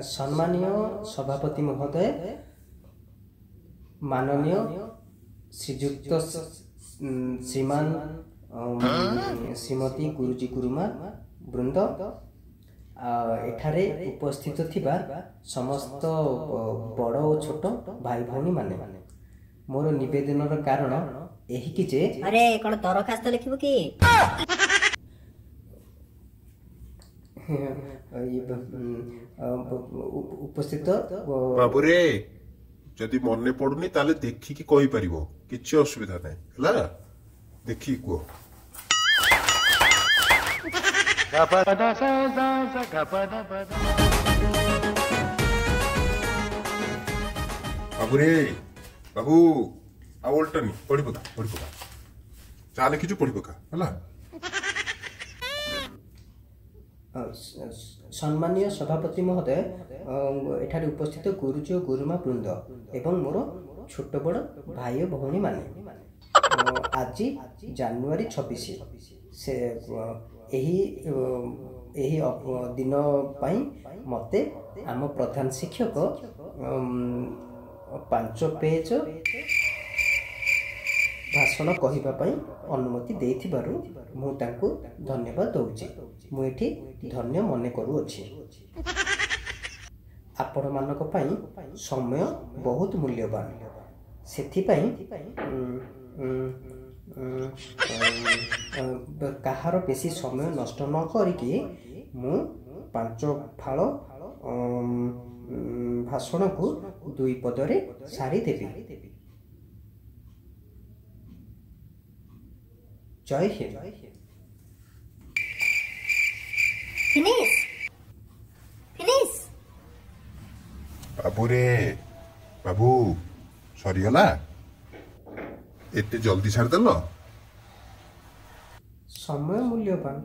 सम्मानीय सभापति महोदय, माननीय श्रीयुक्त श्रीमान श्रीमती गुरुजी गुरुमा वृंद, एठारे उपस्थित थिबा समस्त बड़ और छोट भाई भौणी माने, मोर निवेदनर कारण एही कि जे अरे कोन दरखास्त लिखिबो कि उपस्थित बाबू रे जदि मन पड़ुनी ताले देखी कि कहि परिबो, किछि असुविधा नै हला, देखी को बाबू रे बाबू आ उल्टनी पढ़ी पका जा लिखिछु पढ़ी पका हला। सम्मानीय सभापति महोदय, एठारे उपस्थित गुरुजी और गुरुमा वृंद एवं मोर छोट बड़ भाई और भौणी माने, आज जानुआरी 26 से एही दिन पाई मते आम प्रधान शिक्षक 5 पेज भाषण कहिबा पई अनुमति देथिबारु मु तांको धन्यवाद दउछि। मु एठी धन्य मने करू अछि। आपण मानक पई समय बहुत मूल्यवान, सेथि पई कहार बेसी समय नष्ट न करिकि मु 5 फाळ भाषण को 2 पदरे सारी देबी। जय हिंद। Finish finish. बाबू रे बाबू सरी गला, एते जल्दी छाड़ देलो, समय मूल्यवान।